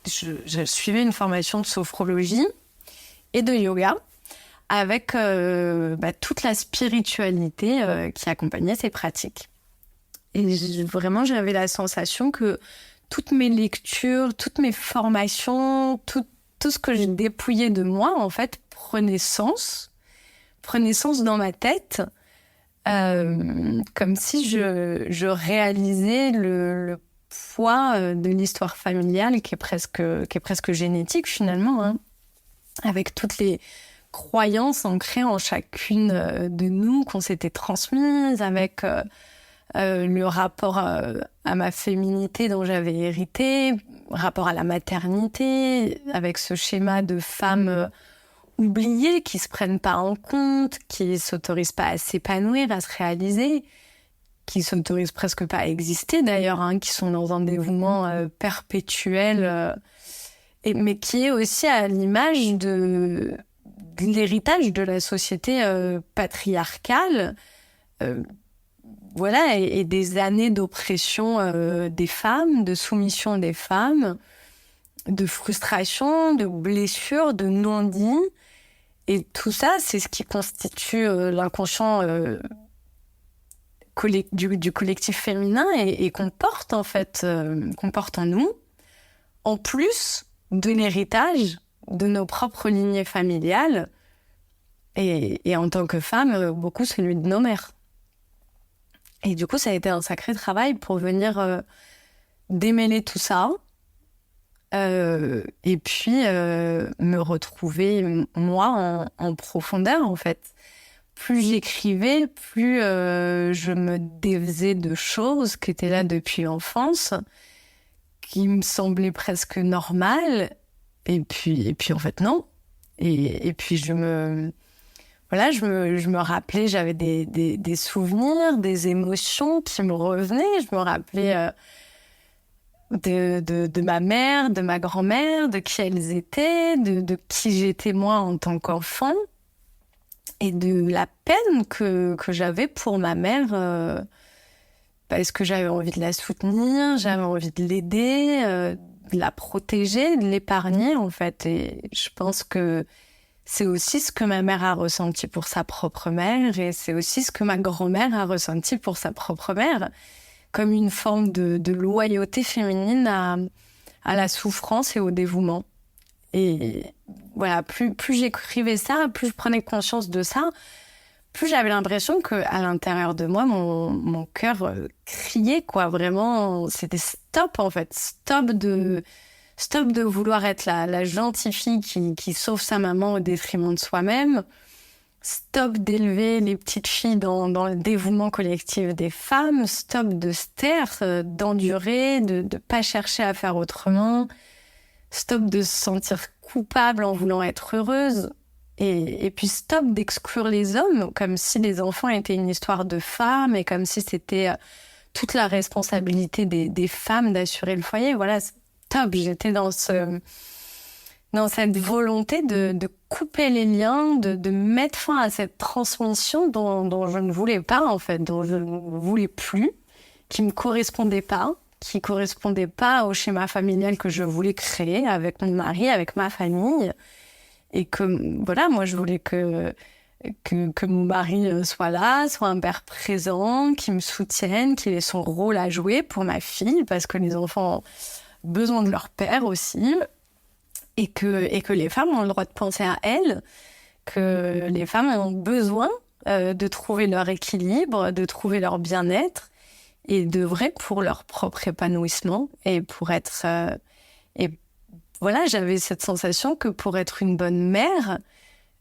je suivais une formation de sophrologie et de yoga avec toute la spiritualité qui accompagnait ces pratiques. Et vraiment, j'avais la sensation que toutes mes lectures, toutes mes formations, tout ce que j'ai dépouillé de moi, en fait, prenait sens dans ma tête, comme si je réalisais le poids de l'histoire familiale qui est presque génétique finalement, hein, avec toutes les croyances ancrées en chacune de nous qu'on s'était transmises, avec le rapport à ma féminité dont j'avais hérité, rapport à la maternité, avec ce schéma de femme oubliées, qui se prennent pas en compte, qui s'autorisent pas à s'épanouir, à se réaliser, qui s'autorisent presque pas à exister d'ailleurs, hein, qui sont dans un dévouement perpétuel, mais qui est aussi à l'image de l'héritage de la société patriarcale, et des années d'oppression des femmes, de soumission des femmes, de frustration, de blessures, de non-dits. Et tout ça, c'est ce qui constitue l'inconscient du collectif féminin et qu'on porte en fait, qu'on porte en nous, en plus de l'héritage de nos propres lignées familiales et en tant que femme, beaucoup celui de nos mères. Et du coup, ça a été un sacré travail pour venir démêler tout ça. Et puis me retrouver, moi, en profondeur, en fait. Plus j'écrivais, plus je me défaisais de choses qui étaient là depuis l'enfance, qui me semblaient presque normales. Et puis en fait, non. Et puis je me rappelais, j'avais des souvenirs, des émotions qui me revenaient. Je me rappelais de ma mère, de ma grand-mère, de qui elles étaient, de qui j'étais moi en tant qu'enfant, et de la peine que j'avais pour ma mère, parce que j'avais envie de la soutenir, j'avais envie de l'aider, de la protéger, de l'épargner en fait. Et je pense que c'est aussi ce que ma mère a ressenti pour sa propre mère, et c'est aussi ce que ma grand-mère a ressenti pour sa propre mère, comme une forme de loyauté féminine à la souffrance et au dévouement. Et voilà, plus j'écrivais ça, plus je prenais conscience de ça, plus j'avais l'impression qu'à l'intérieur de moi, mon cœur criait, quoi. Vraiment, c'était stop, en fait. Stop de vouloir être la gentille fille qui sauve sa maman au détriment de soi-même. Stop d'élever les petites filles dans le dévouement collectif des femmes. Stop de se taire, d'endurer, de pas chercher à faire autrement. Stop de se sentir coupable en voulant être heureuse. Et puis stop d'exclure les hommes, comme si les enfants étaient une histoire de femmes et comme si c'était toute la responsabilité des femmes d'assurer le foyer. Voilà, stop. J'étais dans cette volonté de couper les liens, de mettre fin à cette transmission dont je ne voulais pas, en fait, dont je ne voulais plus, qui ne me correspondait pas, qui ne correspondait pas au schéma familial que je voulais créer avec mon mari, avec ma famille. Et que, voilà, moi, je voulais que mon mari soit là, soit un père présent, qui me soutienne, qu'il ait son rôle à jouer pour ma fille, parce que les enfants ont besoin de leur père aussi. Et que les femmes ont le droit de penser à elles, que les femmes ont besoin de trouver leur équilibre, de trouver leur bien-être, et d'œuvrer pour leur propre épanouissement, et pour être... et voilà, j'avais cette sensation que pour être une bonne mère,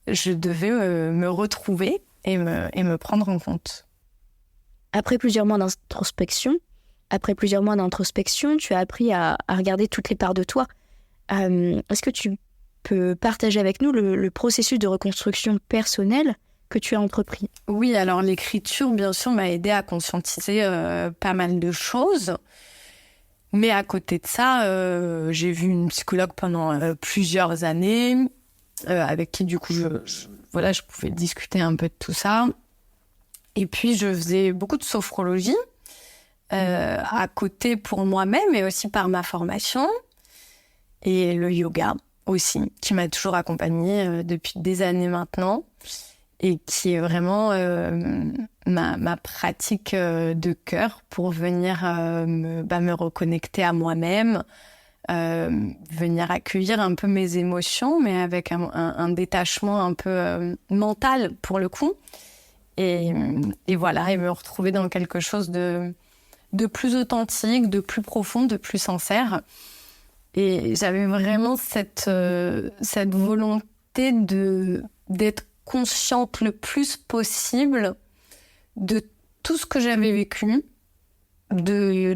je devais me retrouver et me prendre en compte. Après plusieurs mois d'introspection, tu as appris à regarder toutes les parts de toi. Est-ce que tu peux partager avec nous le processus de reconstruction personnelle que tu as entrepris ? Oui, alors l'écriture, bien sûr, m'a aidée à conscientiser pas mal de choses. Mais à côté de ça, j'ai vu une psychologue pendant plusieurs années, avec qui, du coup, je pouvais discuter un peu de tout ça. Et puis, je faisais beaucoup de sophrologie à côté pour moi-même, et aussi par ma formation. Et le yoga aussi, qui m'a toujours accompagnée depuis des années maintenant, et qui est vraiment ma pratique de cœur pour venir me reconnecter à moi-même, venir accueillir un peu mes émotions, mais avec un détachement un peu mental pour le coup. Et voilà, et me retrouver dans quelque chose de plus authentique, de plus profond, de plus sincère. Et j'avais vraiment cette volonté d'être consciente le plus possible de tout ce que j'avais vécu, de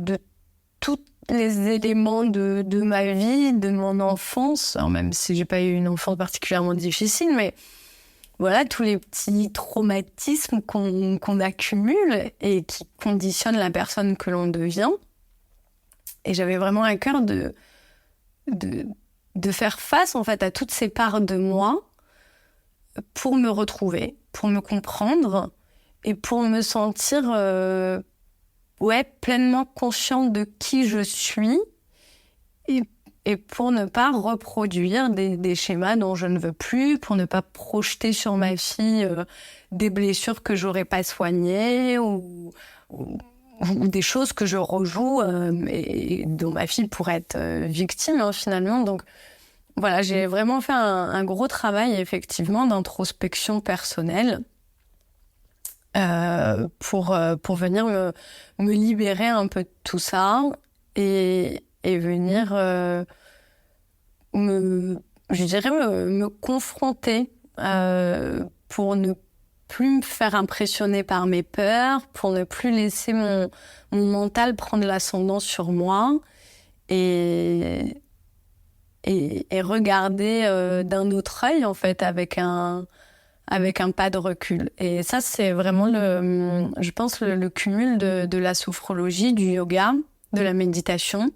tous les éléments de ma vie, de mon enfance. Alors même si j'ai pas eu une enfance particulièrement difficile, mais voilà, tous les petits traumatismes qu'on accumule et qui conditionnent la personne que l'on devient. Et j'avais vraiment à cœur de faire face en fait à toutes ces parts de moi pour me retrouver, pour me comprendre et pour me sentir pleinement consciente de qui je suis et pour ne pas reproduire des schémas dont je ne veux plus, pour ne pas projeter sur ma fille des blessures que j'aurais pas soignées ou des choses que je rejoue et dont ma fille pourrait être victime finalement. Donc voilà, j'ai vraiment fait un gros travail effectivement d'introspection personnelle pour venir me libérer un peu de tout ça et venir me confronter pour ne plus me faire impressionner par mes peurs, pour ne plus laisser mon mental prendre l'ascendant sur moi et regarder d'un autre œil, en fait, avec un pas de recul. Et ça, c'est vraiment je pense, le cumul de la sophrologie, du yoga, de la méditation,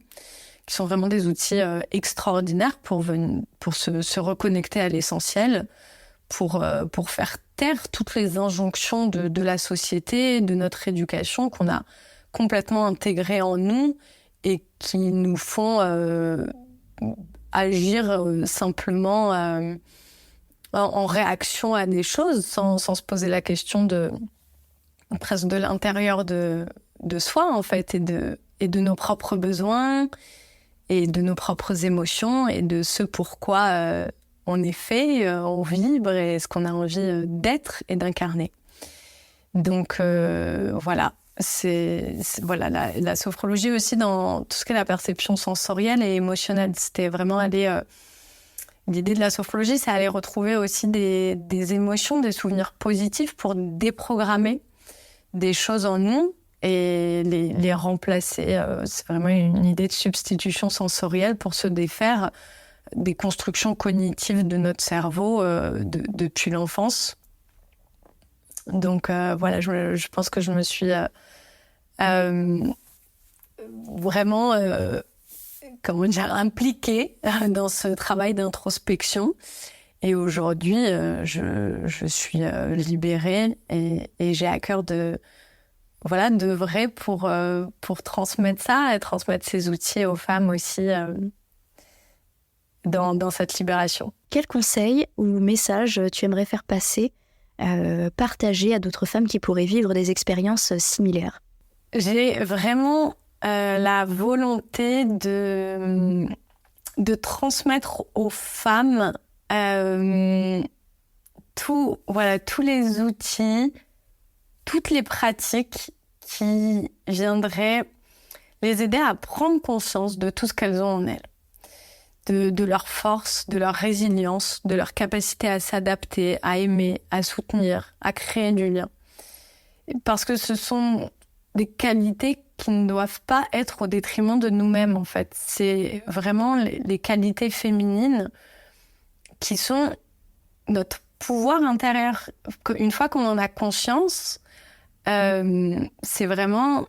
qui sont vraiment des outils extraordinaires pour se reconnecter à l'essentiel, pour faire taire toutes les injonctions de la société, de notre éducation qu'on a complètement intégrées en nous et qui nous font agir simplement en réaction à des choses sans se poser la question presque de l'intérieur de soi, en fait, et de nos propres besoins et de nos propres émotions et de ce pourquoi on est fait, on vibre et ce qu'on a envie d'être et d'incarner. Donc voilà, voilà la sophrologie aussi dans tout ce qui est la perception sensorielle et émotionnelle. C'était vraiment aller... L'idée de la sophrologie, c'est aller retrouver aussi des émotions, des souvenirs positifs pour déprogrammer des choses en nous et les remplacer. C'est vraiment une idée de substitution sensorielle pour se défaire des constructions cognitives de notre cerveau depuis l'enfance. Donc voilà, je pense que je me suis vraiment impliquée dans ce travail d'introspection. Et aujourd'hui, je suis libérée et j'ai à cœur d'œuvrer pour transmettre ça et transmettre ces outils aux femmes aussi dans cette libération. Quel conseil ou message tu aimerais faire passer, partager à d'autres femmes qui pourraient vivre des expériences similaires? J'ai vraiment la volonté de transmettre aux femmes tous les outils, toutes les pratiques qui viendraient les aider à prendre conscience de tout ce qu'elles ont en elles, de leur force, de leur résilience, de leur capacité à s'adapter, à aimer, à soutenir, à créer du lien. Parce que ce sont des qualités qui ne doivent pas être au détriment de nous-mêmes, en fait. C'est vraiment les qualités féminines qui sont notre pouvoir intérieur. Une fois qu'on en a conscience, c'est vraiment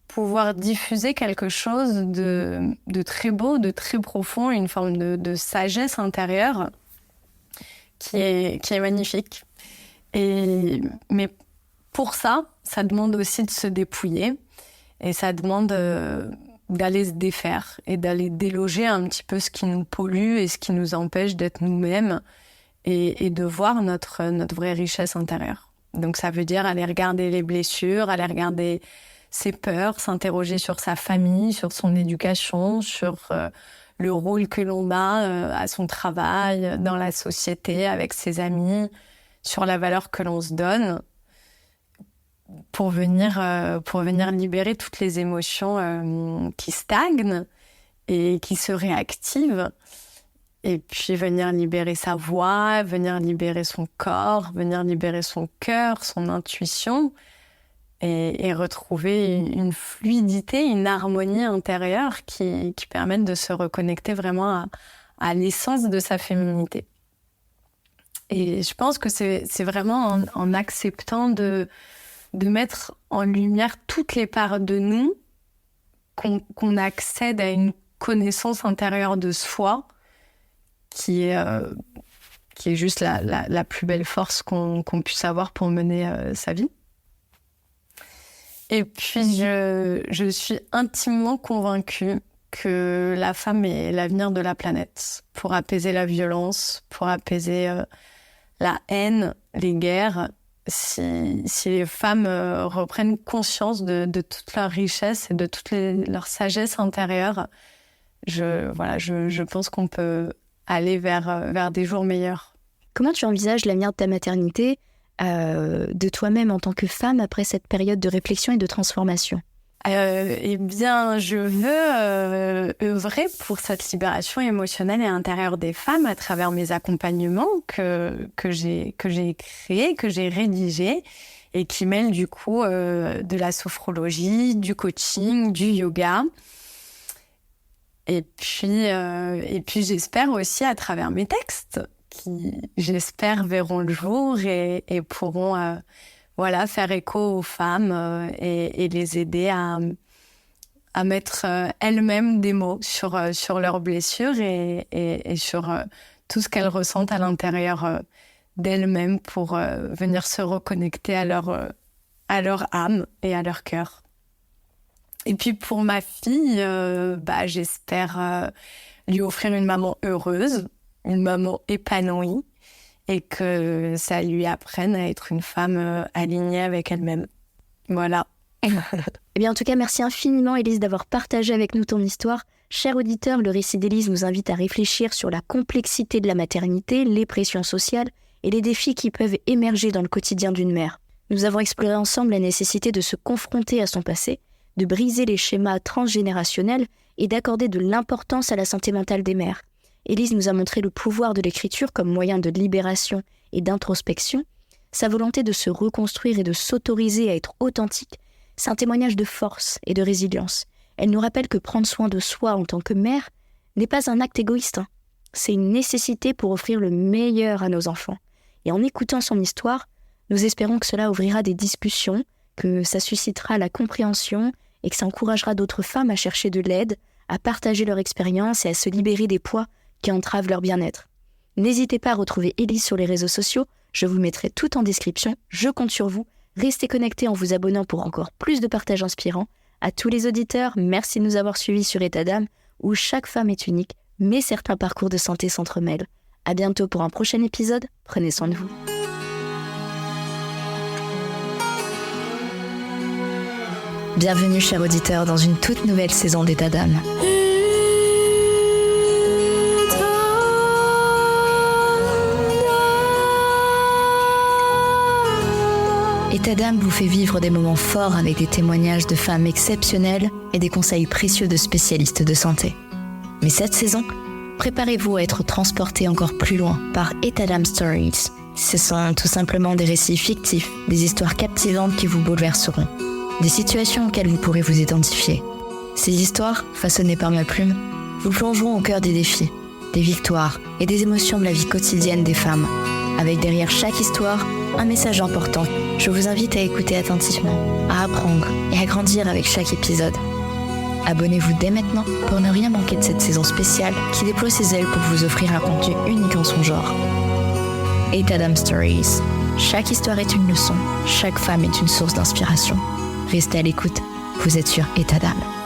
pouvoir diffuser quelque chose de très beau, de très profond, une forme de sagesse intérieure qui est magnifique. Mais pour ça, ça demande aussi de se dépouiller et ça demande d'aller se défaire et d'aller déloger un petit peu ce qui nous pollue et ce qui nous empêche d'être nous-mêmes et de voir notre vraie richesse intérieure. Donc ça veut dire aller regarder les blessures, aller regarder ses peurs, s'interroger sur sa famille, sur son éducation, sur le rôle que l'on a à son travail, dans la société, avec ses amis, sur la valeur que l'on se donne, pour venir libérer toutes les émotions qui stagnent et qui se réactivent. Et puis venir libérer sa voix, venir libérer son corps, venir libérer son cœur, son intuition et retrouver une fluidité, une harmonie intérieure qui permettent de se reconnecter vraiment à l'essence de sa féminité. Et je pense que c'est vraiment en acceptant de mettre en lumière toutes les parts de nous qu'on accède à une connaissance intérieure de soi qui est juste la plus belle force qu'on puisse avoir pour mener sa vie. Et puis, je suis intimement convaincue que la femme est l'avenir de la planète pour apaiser la violence, pour apaiser la haine, les guerres. Si les femmes reprennent conscience de toute leur richesse et de toute leur sagesse intérieure, je pense qu'on peut aller vers des jours meilleurs. Comment tu envisages l'avenir de ta maternité, de toi-même en tant que femme après cette période de réflexion et de transformation? Eh bien, je veux œuvrer pour cette libération émotionnelle et intérieure des femmes à travers mes accompagnements que j'ai créés, que j'ai rédigés et qui mêlent du coup de la sophrologie, du coaching, du yoga. Et puis j'espère aussi à travers mes textes qui, j'espère, verront le jour et pourront faire écho aux femmes et les aider à mettre elles-mêmes des mots sur leurs blessures et sur tout ce qu'elles ressentent à l'intérieur d'elles-mêmes pour venir se reconnecter à leur âme et à leur cœur. Et puis pour ma fille, j'espère lui offrir une maman heureuse, une maman épanouie, et que ça lui apprenne à être une femme alignée avec elle-même. Voilà. Eh bien, en tout cas, merci infiniment, Élise, d'avoir partagé avec nous ton histoire. Chers auditeurs, le récit d'Élise nous invite à réfléchir sur la complexité de la maternité, les pressions sociales et les défis qui peuvent émerger dans le quotidien d'une mère. Nous avons exploré ensemble la nécessité de se confronter à son passé, de briser les schémas transgénérationnels et d'accorder de l'importance à la santé mentale des mères. Élise nous a montré le pouvoir de l'écriture comme moyen de libération et d'introspection. Sa volonté de se reconstruire et de s'autoriser à être authentique, c'est un témoignage de force et de résilience. Elle nous rappelle que prendre soin de soi en tant que mère n'est pas un acte égoïste. C'est une nécessité pour offrir le meilleur à nos enfants. Et en écoutant son histoire, nous espérons que cela ouvrira des discussions, que ça suscitera la compréhension et que ça encouragera d'autres femmes à chercher de l'aide, à partager leur expérience et à se libérer des poids qui entravent leur bien-être. N'hésitez pas à retrouver Élise sur les réseaux sociaux, je vous mettrai tout en description, je compte sur vous. Restez connectés en vous abonnant pour encore plus de partages inspirants. À tous les auditeurs, merci de nous avoir suivis sur État d'âme, où chaque femme est unique, mais certains parcours de santé s'entremêlent. À bientôt pour un prochain épisode, prenez soin de vous. Bienvenue, chers auditeurs, dans une toute nouvelle saison d'État d'âme. État d'âme vous fait vivre des moments forts avec des témoignages de femmes exceptionnelles et des conseils précieux de spécialistes de santé. Mais cette saison, préparez-vous à être transportés encore plus loin par État d'âme Stories. Ce sont tout simplement des récits fictifs, des histoires captivantes qui vous bouleverseront, des situations auxquelles vous pourrez vous identifier. Ces histoires, façonnées par ma plume, vous plongeront au cœur des défis, des victoires et des émotions de la vie quotidienne des femmes, avec derrière chaque histoire un message important. Je vous invite à écouter attentivement, à apprendre et à grandir avec chaque épisode. Abonnez-vous dès maintenant pour ne rien manquer de cette saison spéciale qui déploie ses ailes pour vous offrir un contenu unique en son genre. État d'âme Stories. Chaque histoire est une leçon, chaque femme est une source d'inspiration. Restez à l'écoute, vous êtes sur État d'âme.